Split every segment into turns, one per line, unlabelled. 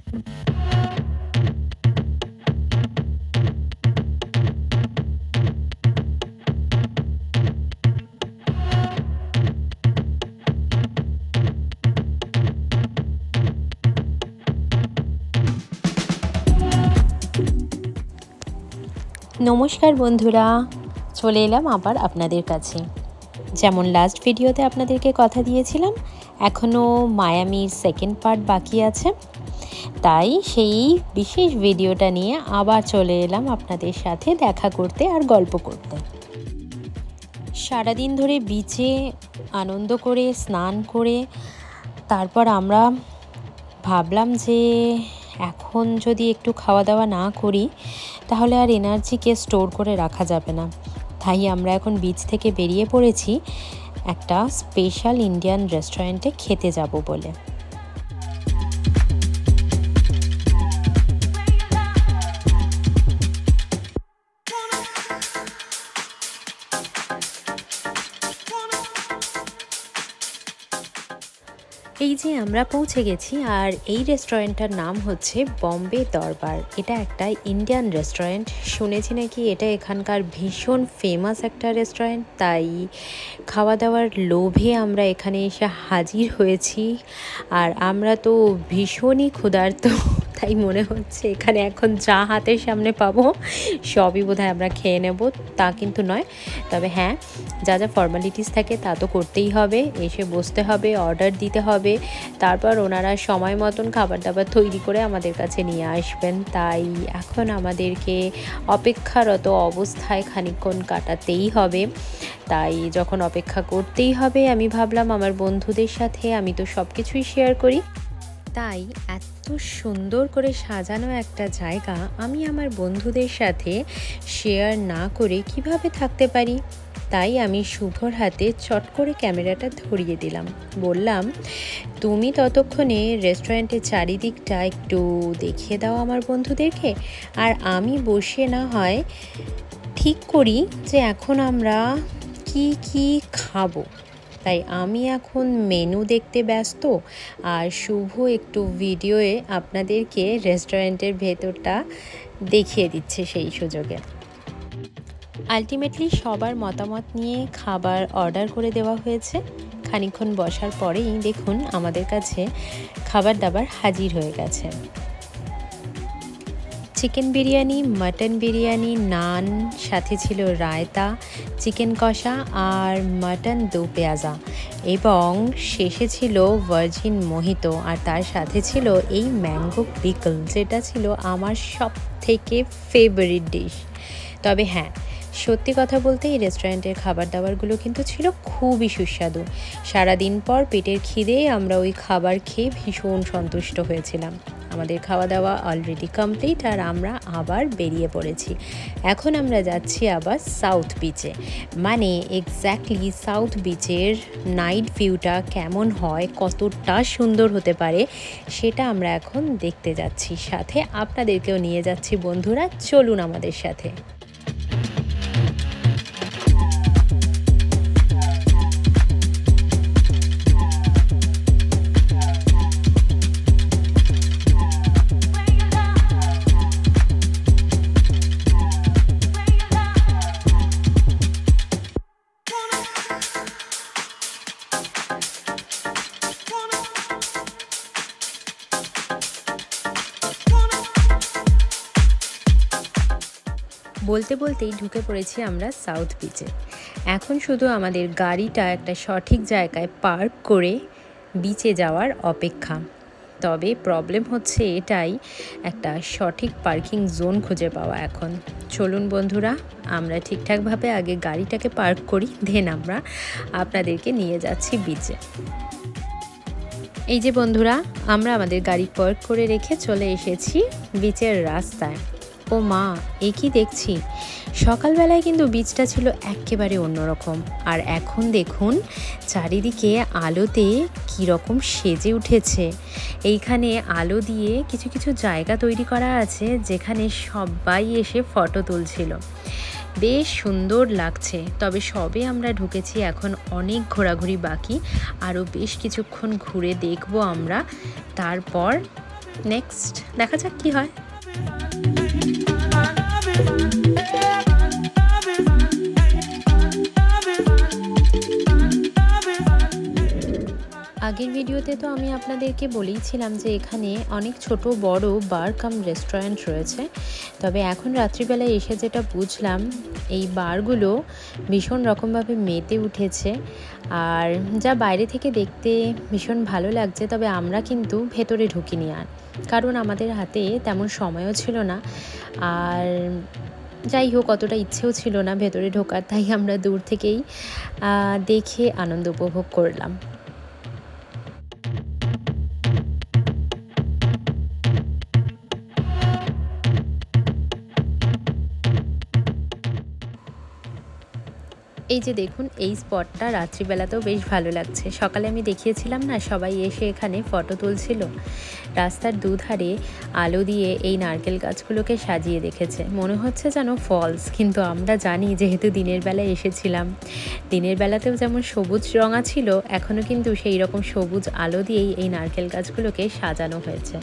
নমস্কার বন্ধুরা, চলে এলাম আবার আপনাদের কাছে। যেমন লাস্ট ভিডিওতে আপনাদেরকে কথা দিয়েছিলাম, এখনও মায়ামির সেকেন্ড পার্ট বাকি আছে, তাই সেই বিশেষ ভিডিওটা নিয়ে আবার চলে এলাম আপনাদের সাথে দেখা করতে আর গল্প করতে। সারাদিন ধরে বিচে আনন্দ করে স্নান করে তারপর আমরা ভাবলাম যে এখন যদি একটু খাওয়া দাওয়া না করি তাহলে আর এনার্জিকে স্টোর করে রাখা যাবে না। তাই আমরা এখন বিচ থেকে বেরিয়ে পড়েছি একটা স্পেশাল ইন্ডিয়ান রেস্টুরেন্টে খেতে যাব বলে। এই যে আমরা পৌঁছে গেছি, আর এই রেস্টুরেন্টটার নাম হচ্ছে বম্বে দরবার। এটা একটা ইন্ডিয়ান রেস্টুরেন্ট, শুনেছি নাকি এটা এখানকার ভীষণ ফেমাস একটা রেস্টুরেন্ট, তাই খাওয়া দাওয়ার লোভে আমরা এখানে এসে হাজির হয়েছি। আর আমরা তো ভীষণই ক্ষুধার্ত, তাই মনে হচ্ছে এখানে এখন যা হাতের সামনে পাবো সবই বোধহয় আমরা খেয়ে নেব। তা কিন্তু নয়, তবে হ্যাঁ, যা যা ফর্মালিটিস থাকে তা তো করতেই হবে। এসে বসতে হবে, অর্ডার দিতে হবে, তারপর ওনারা সময় মতন খাবার দাবার তৈরি করে আমাদের কাছে নিয়ে আসবেন। তাই এখন আমাদেরকে অপেক্ষারত অবস্থায় খানিকক্ষণ কাটাতেই হবে। তাই যখন অপেক্ষা করতেই হবে, আমি ভাবলাম আমার বন্ধুদের সাথে আমি তো সব কিছুই শেয়ার করি, তাই এত সুন্দর করে সাজানো একটা জায়গা আমি আমার বন্ধুদের সাথে শেয়ার না করে কিভাবে থাকতে পারি। তাই আমি শুভর হাতে চট করে ক্যামেরাটা ধরিয়ে দিলাম, বললাম তুমি ততক্ষণে রেস্টুরেন্টের চারিদিকটা একটু দেখিয়ে দাও আমার বন্ধুদেরকে, আর আমি বসে না হয় ঠিক করি যে এখন আমরা কি কি খাবো। তাই আমি এখন মেনু দেখতে ব্যস্ত, আর শুভ একটু ভিডিওয়ে আপনাদেরকে রেস্টুরেন্টের ভেতরটা দেখিয়ে দিচ্ছে সেই সুযোগে। আলটিমেটলি সবার মতামত নিয়ে খাবার অর্ডার করে দেওয়া হয়েছে। খানিকক্ষণ বসার পরেই দেখুন আমাদের কাছে খাবার দাবার হাজির হয়ে গেছে। চিকেন বিরিয়ানি, মাটন বিরিয়ানি, নান, সাথে ছিল রায়তা, চিকেন কষা আর মাটন দো পেঁয়াজা, এবং শেষে ছিল ভার্জিন মোহিত, আর তার সাথে ছিল এই ম্যাঙ্গো পিকল, যেটা ছিল আমার সব থেকে ফেভারিট ডিশ। তবে হ্যাঁ, সত্যি কথা বলতে এই রেস্টুরেন্টের খাবার দাবারগুলো কিন্তু ছিল খুবই সুস্বাদু। সারাদিন পর পেটের খিদে আমরা ওই খাবার খেয়ে ভীষণ সন্তুষ্ট হয়েছিলাম। আমাদের খাওয়া দাওয়া অলরেডি কমপ্লিট, আর আমরা আবার বেরিয়ে পড়েছি। এখন আমরা যাচ্ছি আবার সাউথ বিচে, মানে এক্স্যাক্টলি সাউথ বিচের নাইট ভিউটা কেমন হয়, কতটা সুন্দর হতে পারে, সেটা আমরা এখন দেখতে যাচ্ছি। সাথে আপনাদেরকেও নিয়ে যাচ্ছি বন্ধুরা, চলুন আমাদের সাথে। বলতে বলতেই ঢুকে পড়েছি আমরা সাউথ বিচে। এখন শুধু আমাদের গাড়িটা একটা সঠিক জায়গায় পার্ক করে বিচে যাওয়ার অপেক্ষা। তবে প্রবলেম হচ্ছে এটাই, একটা সঠিক পার্কিং জোন খুঁজে পাওয়া। এখন চলুন বন্ধুরা, আমরা ঠিকঠাকভাবে আগে গাড়িটাকে পার্ক করি, দেন আমরা আপনাদেরকে নিয়ে যাচ্ছি বিচে। এই যে বন্ধুরা, আমরা আমাদের গাড়ি পার্ক করে রেখে চলে এসেছি বিচের রাস্তায়। ও মা, এ কি দেখছি! সকালবেলায় কিন্তু বিচটা ছিল একেবারে অন্যরকম, আর এখন দেখুন চারিদিকে আলোতে কীরকম সেজে উঠেছে। এইখানে আলো দিয়ে কিছু কিছু জায়গা তৈরি করা আছে, যেখানে সবাই এসে ফটো তুলছিল। বেশ সুন্দর লাগছে। তবে সবে আমরা ঢুকেছি, এখন অনেক ঘোরাঘুরি বাকি, আরও বেশ কিছুক্ষণ ঘুরে দেখব আমরা। তারপর নেক্সট দেখা যাক কি হয়। আগের ভিডিওতে তো আমি আপনাদেরকে বলেইছিলাম যে এখানে অনেক ছোট বড় বার কাম রেস্টুরেন্ট রয়েছে, তবে এখন রাত্রিবেলায় এসে যেটা বুঝলাম এই বারগুলো ভীষণ রকমভাবে মেতে উঠেছে, আর যা বাইরে থেকে দেখতে ভীষণ ভালো লাগছে, তবে আমরা কিন্তু ভেতরে ঢুকিনি, আর কারণ আমাদের হাতে তেমন সময়ও ছিল না, আর যাই হোক অতটা ইচ্ছেও ছিল না ভেতরে ঢোকার, তাই আমরা দূর থেকেই দেখে আনন্দ উপভোগ করলাম। এই যে দেখুন, এই স্পটটা রাত্রিবেলাতেও বেশ ভালো লাগছে। সকালে আমি দেখিয়েছিলাম না, সবাই এসে এখানে ফটো তুলছিল। রাস্তার দুধারে আলো দিয়ে এই নারকেল গাছগুলোকে সাজিয়ে রেখেছে, মনে হচ্ছে যেন ফলস, কিন্তু আমরা জানি যেহেতু দিনের বেলায় এসেছিলাম, দিনের বেলাতেও যেমন সবুজ রঙা ছিল, এখনও কিন্তু সেই রকম সবুজ আলো দিয়েই এই নারকেল গাছগুলোকে সাজানো হয়েছে।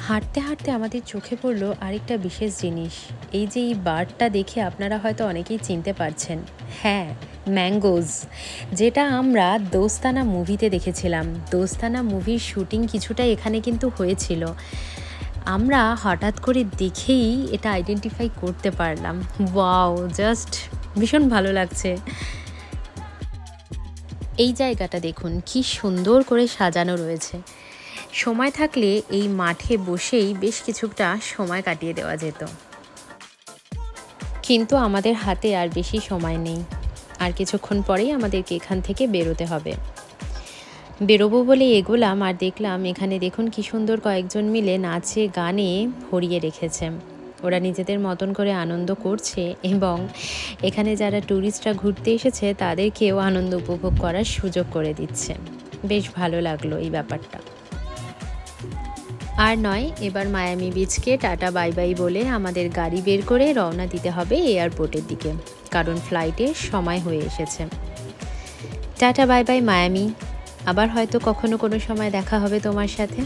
হাঁটতে হাঁটতে আমাদের চোখে পড়লো আরেকটা বিশেষ জিনিস। এই যে এই বারটা দেখে আপনারা হয়তো অনেকেই চিনতে পারছেন, হ্যাঁ, ম্যাঙ্গোজ, যেটা আমরা দোস্তানা মুভিতে দেখেছিলাম। দোস্তানা মুভির শুটিং কিছুটা এখানে কিন্তু হয়েছিল, আমরা হঠাৎ করে দেখেই এটা আইডেন্টিফাই করতে পারলাম। ওয়াও, জাস্ট ভীষণ ভালো লাগছে। এই জায়গাটা দেখুন কি সুন্দর করে সাজানো রয়েছে। সময় থাকলে এই মাঠে বসেই বেশ কিছুটা সময় কাটিয়ে দেওয়া যেত, কিন্তু আমাদের হাতে আর বেশি সময় নেই, আর কিছুক্ষণ পরেই আমাদেরকে এখান থেকে বেরোতে হবে। বেরোবো বলে এগোলাম, আর দেখলাম এখানে দেখুন কি সুন্দর কয়েকজন মিলে নাচে গানে ভরিয়ে রেখেছে। ওরা নিজেদের মতন করে আনন্দ করছে, এবং এখানে যারা ট্যুরিস্টরা ঘুরতে এসেছে তাদেরকেও আনন্দ উপভোগ করার সুযোগ করে দিচ্ছে। বেশ ভালো লাগলো এই ব্যাপারটা। আর নয়, এবার মায়ামি বিচকে টাটা বাই বাই বলে আমাদের গাড়ি বের করে রওনা দিতে হবে এয়ারপোর্টের দিকে, কারণ ফ্লাইটের সময় হয়ে এসেছে। টাটা বাই বাই মায়ামি, আবার হয়তো কখনো কোনো সময় দেখা হবে তোমার সাথে।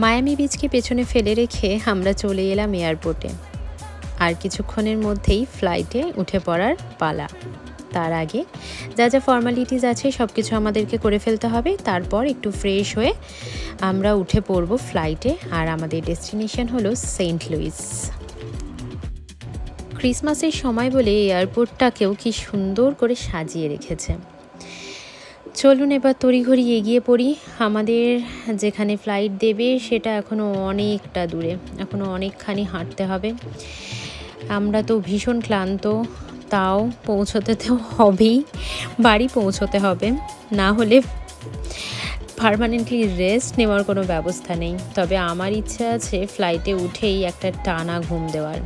মায়ামি বিচকে পেছনে ফেলে রেখে আমরা চলে এলাম এয়ারপোর্টে, আর কিছুক্ষণের মধ্যেই ফ্লাইটে উঠে পড়ার পালা। তার আগে যা যা ফর্মালিটিস আছে সব কিছু আমাদেরকে করে ফেলতে হবে, তারপর একটু ফ্রেশ হয়ে আমরা উঠে পড়ব ফ্লাইটে, আর আমাদের ডেস্টিনেশন হলো সেন্ট লুইস। ক্রিসমাসের সময় বলে এয়ারপোর্টটাকেও কি সুন্দর করে সাজিয়ে রেখেছে। চলুন এবার তড়িঘড়ি এগিয়ে পড়ি। আমাদের যেখানে ফ্লাইট দেবে সেটা এখনও অনেকটা দূরে, এখনও অনেকখানি হাঁটতে হবে। আমরা তো ভীষণ ক্লান্ত, তাও পৌঁছতে তো হবেই, বাড়ি পৌঁছতে হবে, না হলে পার্মানেন্টলি রেস্ট নেওয়ার কোনো ব্যবস্থা নেই। তবে আমার ইচ্ছে আছে ফ্লাইটে উঠেই একটা টানা ঘুম দেওয়ার।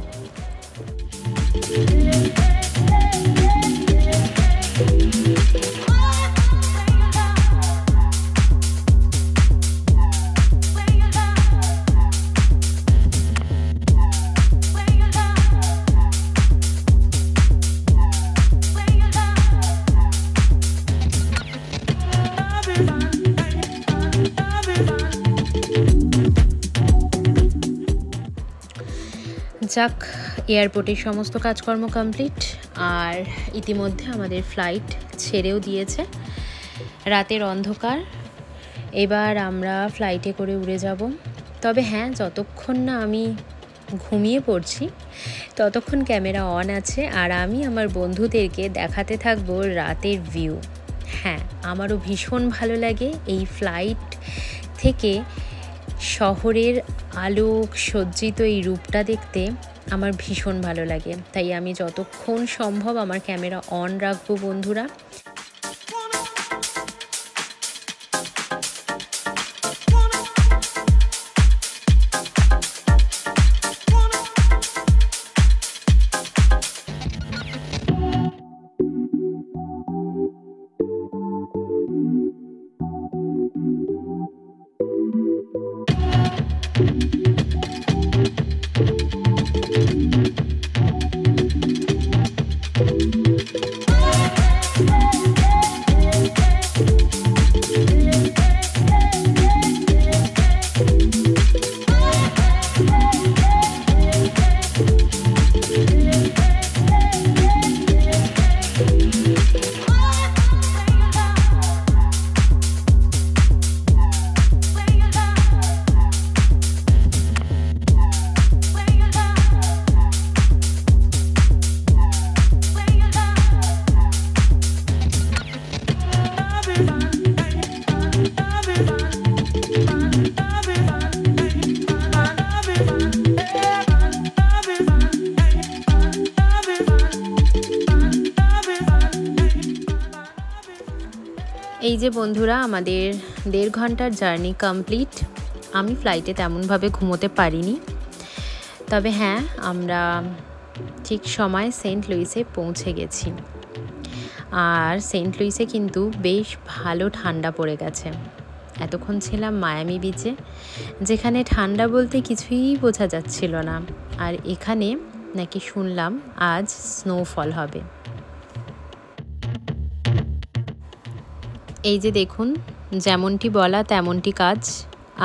যাক, এয়ারপোর্টের সমস্ত কাজকর্ম কমপ্লিট, আর ইতিমধ্যে আমাদের ফ্লাইট ছেড়েও দিয়েছে। রাতের অন্ধকার, এবার আমরা ফ্লাইটে করে উড়ে যাব। তবে হ্যাঁ, যতক্ষণ না আমি ঘুমিয়ে পড়ছি ততক্ষণ ক্যামেরা অন আছে, আর আমি আমার বন্ধুদেরকে দেখাতে থাকবো রাতের ভিউ। হ্যাঁ, আমারও ভীষণ ভালো লাগে এই ফ্লাইট থেকে শহরের আলোক সজ্জিত এই রূপটা দেখতে, আমার ভীষণ ভালো লাগে। তাই আমি যতক্ষণ সম্ভব আমার ক্যামেরা অন রাখবো বন্ধুরা। এই যে বন্ধুরা, আমাদের 1.5 ঘন্টার জার্নি কমপ্লিট। আমি ফ্লাইটে তেমনভাবে ঘুমোতে পারিনি, তবে হ্যাঁ, আমরা ঠিক সময় সেন্ট লুইসে পৌঁছে গেছি। আর সেন্ট লুইসে কিন্তু বেশ ভালো ঠান্ডা পড়ে গেছে। এতক্ষণ ছিলাম মায়ামি বিচে, যেখানে ঠান্ডা বলতে কিছুই বোঝা যাচ্ছিল না। আর এখানে নাকি শুনলাম আজ স্নোফল হবে। এই যে দেখুন, যেমনটি বলা তেমনটি কাজ।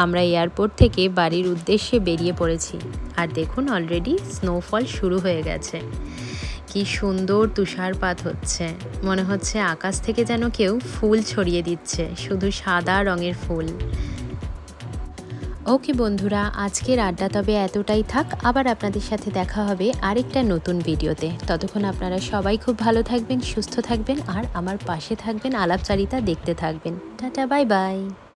আমরা এয়ারপোর্ট থেকে বাড়ির উদ্দেশ্যে বেরিয়ে পড়েছি। আর দেখুন, অলরেডি স্নোফল শুরু হয়ে গেছে। কি সুন্দর তুষারপাত হচ্ছে, মনে হচ্ছে আকাশ থেকে যেন কেউ ফুল ছড়িয়ে দিচ্ছে, শুধু সাদা রঙের ফুল। ওকে বন্ধুরা, আজকের আড্ডা তবে এতটাই থাক। আবার আপনাদের সাথে দেখা হবে আরেকটা নতুন ভিডিওতে। ততক্ষণ আপনারা সবাই খুব ভালো থাকবেন, সুস্থ থাকবেন আর আমার পাশে থাকবেন, আলাপচারিতা দেখতে থাকবেন। Tata, bye bye.